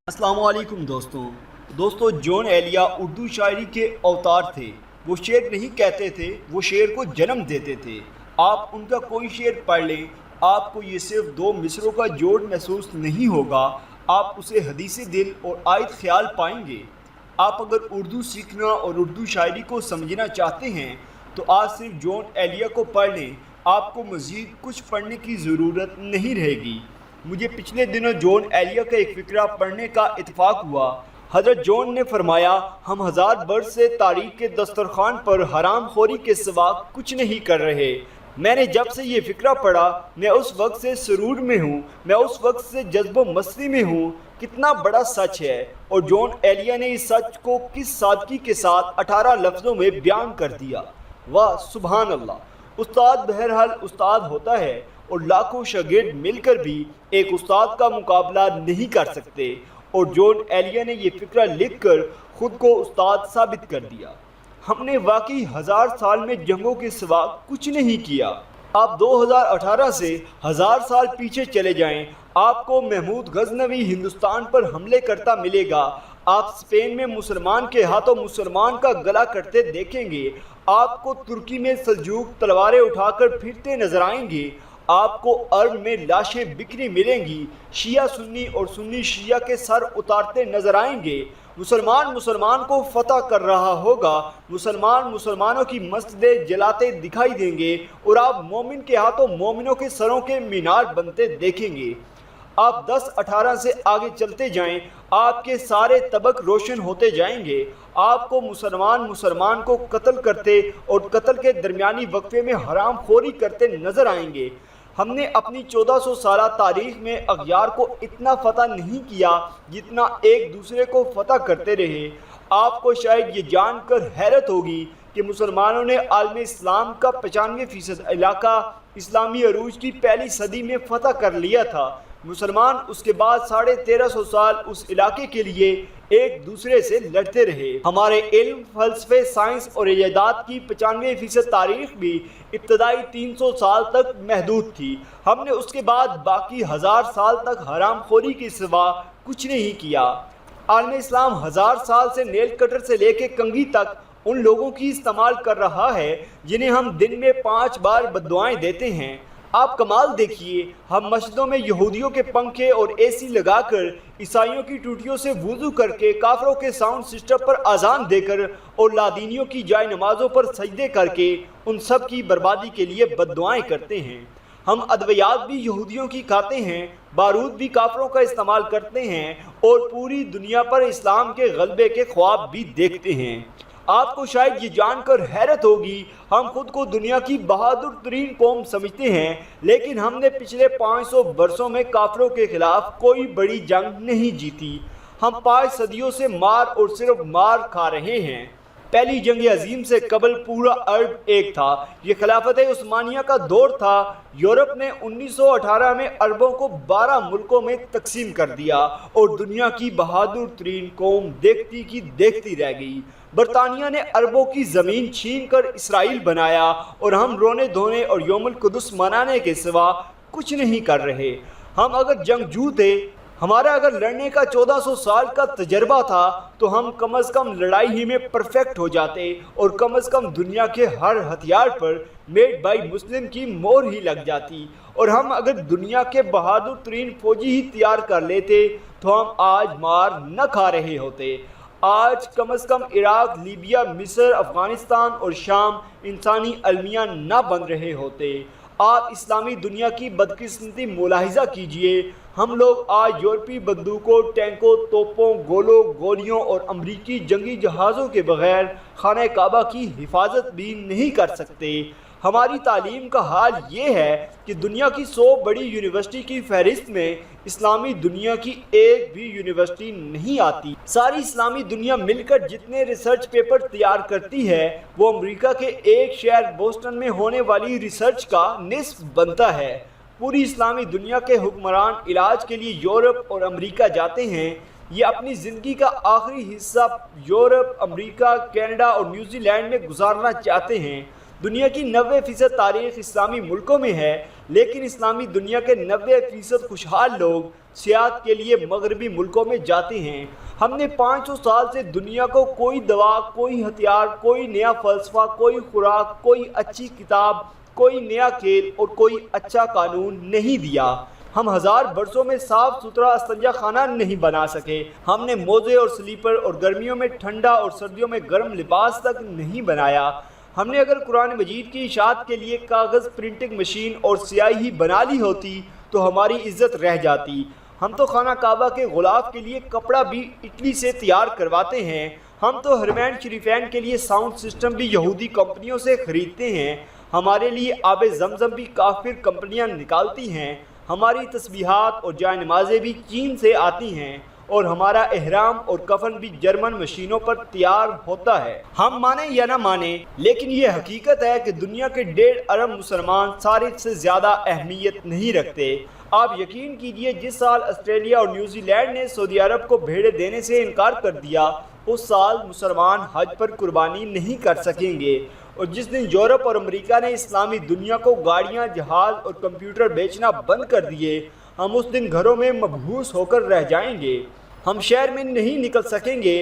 अस्सलाम वालेकुम दोस्तों जॉन एलिया उर्दू शायरी के अवतार थे। वो शेर नहीं कहते थे, वो शेर को जन्म देते थे। आप उनका कोई शेर पढ़ लें, आपको ये सिर्फ दो मिसरों का जोड़ महसूस नहीं होगा, आप उसे हदीस दिल और आयत ख्याल पाएंगे। आप अगर उर्दू सीखना और उर्दू शायरी को समझना चाहते हैं तो आज सिर्फ जॉन एलिया को पढ़ लें, आपको मज़ीद कुछ पढ़ने की ज़रूरत नहीं रहेगी। मुझे पिछले दिनों जॉन एलिया का एक फ़िक्रा पढ़ने का इत्तेफाक हुआ। हज़रत जॉन ने फरमाया, हम 1000 बरस से तारीख के दस्तरखान पर हराम खोरी के सिवा कुछ नहीं कर रहे। मैंने जब से ये फ़िक्रा पढ़ा, मैं उस वक्त से सुरूर में हूँ, मैं उस वक्त से जज्बो मस्ती में हूँ। कितना बड़ा सच है। और जॉन एलिया ने इस सच को किस सादगी के साथ 18 लफ्ज़ों में बयान कर दिया। वाह सुभान अल्लाह। उस्ताद बहरहाल उस्ताद होता है और लाखों शागिर्द मिलकर भी एक उस्ताद का मुकाबला नहीं कर सकते। और जॉन एलिया ने ये फ़िक्रा लिख कर ख़ुद को उस्ताद साबित कर दिया। हमने वाकई 1000 साल में जंगों के सिवा कुछ नहीं किया। आप 2018 से 1000 साल पीछे चले जाएं, आपको महमूद गजनवी हिंदुस्तान पर हमले करता मिलेगा। आप स्पेन में मुसलमान के हाथों मुसलमान का गला कटते देखेंगे। आपको तुर्की में सल्जूक तलवारें उठाकर फिरते नजर आएंगे। आपको अरब में लाशें बिखरी मिलेंगी। शिया सुन्नी और सुन्नी शिया के सर उतारते नजर आएंगे। मुसलमान मुसलमान को फतह कर रहा होगा। मुसलमान मुसलमानों की मस्जिदें जलाते दिखाई देंगे और आप मोमिन के हाथों मोमिनों के सरों के मीनार बनते देखेंगे। आप 10-18 से आगे चलते जाएं, आपके सारे तबक रोशन होते जाएंगे। आपको मुसलमान मुसलमान को कत्ल करते और कत्ल के दरमियानी वक्फे में हराम खोरी करते नजर आएंगे। हमने अपनी 1400 साल तारीख में अगयार को इतना फतह नहीं किया जितना एक दूसरे को फतह करते रहे। आपको शायद ये जानकर हैरत होगी कि मुसलमानों ने आलम इस्लाम का 95% इलाका इस्लामी अरूज की पहली सदी में फतह कर लिया था। मुसलमान उसके बाद 1350 साल उस इलाके के लिए एक दूसरे से लड़ते रहे। हमारे इल्म, फलसफे, साइंस और इजादात की 95% तारीख भी इब्तदाई 300 साल तक महदूद थी। हमने उसके बाद बाकी 1000 साल तक हराम खोरी के सिवा कुछ नहीं किया। आलम इस्लाम 1000 साल से नेल कटर से लेके कंघी तक उन लोगों की इस्तेमाल कर रहा है जिन्हें हम दिन में 5 बार बद्दुआएं देते हैं। आप कमाल देखिए, हम मस्जिदों में यहूदियों के पंखे और एसी लगाकर, ईसाइयों की टूटियों से वुज़ू करके, काफरों के साउंड सिस्टम पर अजान देकर और लादीनियों की जाय नमाजों पर सजदे करके उन सब की बर्बादी के लिए बद्दुआएं करते हैं। हम अद्वियात भी यहूदियों की खाते हैं, बारूद भी काफरों का इस्तेमाल करते हैं और पूरी दुनिया पर इस्लाम के गलबे के ख्वाब भी देखते हैं। आपको शायद ये जानकर हैरत होगी, हम खुद को दुनिया की बहादुर तरीन कौम समझते हैं, लेकिन हमने पिछले 500 वर्षों में काफरों के खिलाफ कोई बड़ी जंग नहीं जीती। हम 5 सदियों से मार और सिर्फ मार खा रहे हैं। पहली जंग अजीम से कबल पूरा अरब एक था। ये खिलाफत उस्मानिया का दौर था। यूरोप ने 1918 में अरबों को 12 मुल्कों में तकसीम कर दिया और दुनिया की बहादुर तरीन कौम देखती की देखती रह गई। बरतानिया ने अरबों की ज़मीन छीन कर इसराइल बनाया और हम रोने धोने और यौमुल कुदस मनाने के सिवा कुछ नहीं कर रहे। हम अगर जंगजू थे, हमारा अगर लड़ने का 1400 साल का तजर्बा था, तो हम कम अज़ कम लड़ाई ही में परफेक्ट हो जाते और कम अज़ कम दुनिया के हर हथियार पर मेड बाई मुस्लिम की मोहर ही लग जाती। और हम अगर दुनिया के बहादुर तरीन फौजी ही तैयार कर लेते तो हम आज मार न खा रहे होते। आज कम अज़ कम इराक, लीबिया, मिस्र, अफ़गानिस्तान और शाम इंसानी अलमिया न बन रहे होते। आप इस्लामी दुनिया की बदकिस्मती मुलाहिज़ा कीजिए। हम लोग आज यूरोपीय बंदूकों, टैंकों, तोपों, गोलों, गोलियों और अमरीकी जंगी जहाज़ों के बगैर खाने काबा की हिफाजत भी नहीं कर सकते। हमारी तालीम का हाल ये है कि दुनिया की 100 बड़ी यूनिवर्सिटी की फहरिस्त में इस्लामी दुनिया की एक भी यूनिवर्सिटी नहीं आती। सारी इस्लामी दुनिया मिलकर जितने रिसर्च पेपर तैयार करती है वो अमेरिका के एक शहर बोस्टन में होने वाली रिसर्च का निस्फ बनता है। पूरी इस्लामी दुनिया के हुक्मरान इलाज के लिए यूरोप और अमेरिका जाते हैं। ये अपनी ज़िंदगी का आखिरी हिस्सा यूरोप, अमेरिका, कनाडा और न्यूजीलैंड में गुजारना चाहते हैं। دنیا کی 90% تاریخ اسلامی ملکوں میں ہے، لیکن اسلامی دنیا کے 90% خوشحال لوگ سیاحت کے لیے مغربی ملکوں میں جاتے ہیں۔ ہم نے 500 سال سے دنیا کو کوئی دوا، کوئی ہتھیار، کوئی نیا فلسفہ، کوئی خوراک، کوئی اچھی کتاب، کوئی نیا کھیل اور کوئی اچھا قانون نہیں دیا۔ ہم 1000 برسوں میں صاف ستھرا استنجا خانہ نہیں بنا سکے۔ ہم نے موزے اور سلیپر اور گرمیوں میں ٹھنڈا اور سردیوں میں گرم لباس تک نہیں بنایا۔ ہم نے اگر قرآن مجید کی اشاعت کے لیے کاغذ پرنٹنگ مشین اور سیاہی ہی بنا لی ہوتی تو ہماری عزت رہ جاتی۔ ہم تو خانہ کعبہ کے غلاف کے لیے کپڑا بھی اٹلی سے تیار کرواتے ہیں۔ ہم تو حرمین شریفین کے لیے ساؤنڈ سسٹم بھی یہودی کمپنیوں سے خریدتے ہیں۔ ہمارے لیے آب زمزم بھی کافر کمپنیاں نکالتی ہیں۔ ہماری تسبیحات اور جائے نمازیں بھی چین سے آتی ہیں، اور ہمارا احرام اور کفن بھی جرمن مشینوں پر تیار ہوتا ہے۔ ہم مانیں یا نہ مانیں، لیکن یہ حقیقت ہے کہ دنیا کے 1.5 ارب مسلمان صارف سے زیادہ اہمیت نہیں رکھتے۔ آپ یقین کیجئے، جس سال آسٹریلیا اور نیوزی لینڈ نے سعودی عرب کو بھیڑیں دینے سے انکار کر دیا، اس سال مسلمان حج پر قربانی نہیں کر سکیں گے، اور جس دن یورپ اور امریکہ نے اسلامی دنیا کو گاڑیاں، جہاز اور کمپیوٹر بیچنا بند کر دیے، ہم اس دن گھروں میں مبہوس ہو کر رہ جائیں گے۔ ہم شہر میں نہیں نکل سکیں گے۔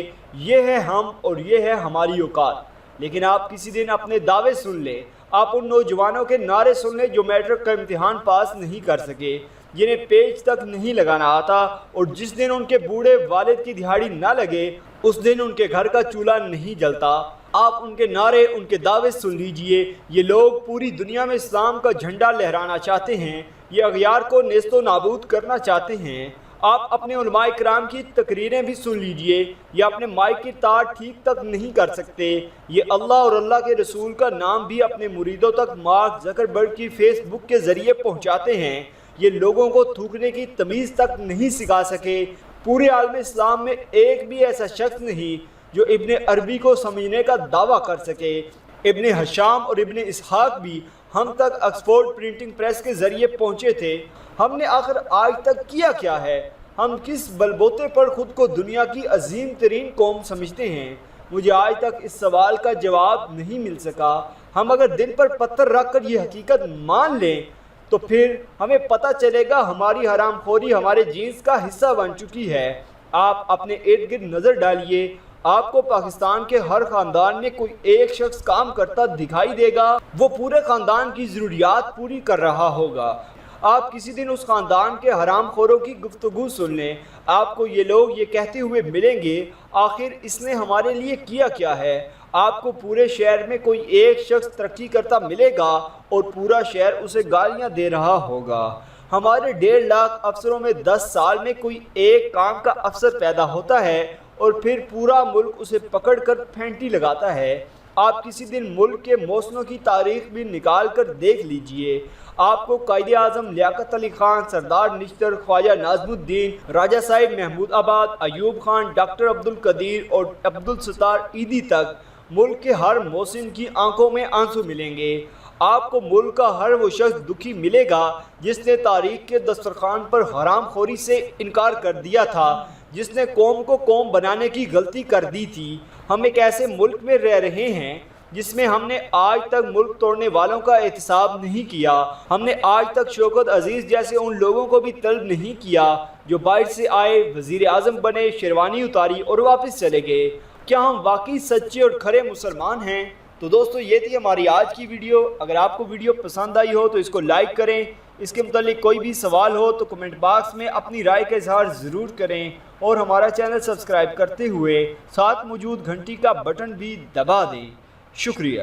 یہ ہے ہم اور یہ ہے ہماری اوقات۔ لیکن آپ کسی دن اپنے دعوے سن لیں، آپ ان نوجوانوں کے نعرے سن لیں جو میٹرک کا امتحان پاس نہیں کر سکے، جنہیں پیج تک نہیں لگانا آتا، اور جس دن ان کے بوڑھے والد کی دہاڑی نہ لگے، اس دن ان کے گھر کا چولہا نہیں جلتا۔ آپ ان کے نعرے، ان کے دعوے سن لیجئے۔ یہ لوگ پوری دنیا میں اسلام کا جھنڈا لہرانا چاہتے ہیں، یہ اغیار کو نیست و نابود کرنا چاہتے ہیں۔ آپ اپنے علماء کرام کی تقریریں بھی سن لیجئے، یہ اپنے مائک کی تار ٹھیک تک نہیں کر سکتے۔ یہ اللہ اور اللہ کے رسول کا نام بھی اپنے مریدوں تک مارک زکربرگ کی فیس بک کے ذریعے پہنچاتے ہیں۔ یہ لوگوں کو تھوکنے کی تمیز تک نہیں سکھا سکے۔ پورے عالم اسلام میں ایک بھی ایسا شخص نہیں جو ابن عربی کو سمجھنے کا دعویٰ کر سکے۔ ابن حشام اور ابن اسحاق بھی ہم تک آکسفورڈ پرنٹنگ پریس کے ذریعے پہنچے تھے۔ ہم نے آخر آج تک کیا ہے؟ ہم کس بلبوتے پر خود کو دنیا کی عظیم ترین قوم سمجھتے ہیں؟ مجھے آج تک اس سوال کا جواب نہیں مل سکا۔ ہم اگر دل پر پتھر رکھ کر یہ حقیقت مان لیں تو پھر ہمیں پتہ چلے گا ہماری حرام خوری ہمارے جینس کا حصہ بن چکی ہے۔ آپ اپنے ارد گرد نظر ڈالیے، آپ کو پاکستان کے ہر خاندان میں کوئی ایک شخص کام کرتا دکھائی دے گا، وہ پورے خاندان کی ضروریات پوری کر رہا ہوگا۔ آپ کسی دن اس خاندان کے حرام خوروں کی گفتگو سن لیں، آپ کو یہ لوگ یہ کہتے ہوئے ملیں گے، آخر اس نے ہمارے لیے کیا ہے؟ آپ کو پورے شہر میں کوئی ایک شخص ترقی کرتا ملے گا اور پورا شہر اسے گالیاں دے رہا ہوگا۔ ہمارے 1.5 لاکھ افسروں میں 10 سال میں کوئی ایک کام کا افسر پیدا ہوتا ہے، اور پھر پورا ملک اسے پکڑ کر پھینٹی لگاتا ہے۔ آپ کسی دن ملک کے موسموں کی تاریخ بھی نکال کر دیکھ لیجئے۔ آپ کو قائد اعظم لیاقت علی خان، سردار نشتر، خواجہ ناظم الدین، راجہ صاحب محمود آباد، ایوب خان، ڈاکٹر عبدالقدیر اور عبدالستار ایدھی تک ملک کے ہر موسم کی آنکھوں میں آنسو ملیں گے۔ آپ کو ملک کا ہر وہ شخص دکھی ملے گا جس نے تاریخ کے دسترخوان پر حرام خوری سے انکار کر دیا تھا، جس نے قوم کو قوم بنانے کی غلطی کر دی تھی۔ ہم ایک ایسے ملک میں رہ رہے ہیں جس میں ہم نے آج تک ملک توڑنے والوں کا احتساب نہیں کیا۔ ہم نے آج تک شوکت عزیز جیسے ان لوگوں کو بھی طلب نہیں کیا جو باہر سے آئے، وزیر اعظم بنے، شیروانی اتاری اور واپس چلے گئے۔ کیا ہم واقعی سچے اور کھرے مسلمان ہیں؟ تو دوستو، یہ تھی ہماری آج کی ویڈیو۔ اگر آپ کو ویڈیو پسند آئی ہو تو اس کو لائک کریں۔ اس کے متعلق کوئی بھی سوال ہو تو کمنٹ باکس میں اپنی رائے کا اظہار ضرور کریں، اور ہمارا چینل سبسکرائب کرتے ہوئے ساتھ موجود گھنٹی کا بٹن بھی دبا دیں۔ شکریہ۔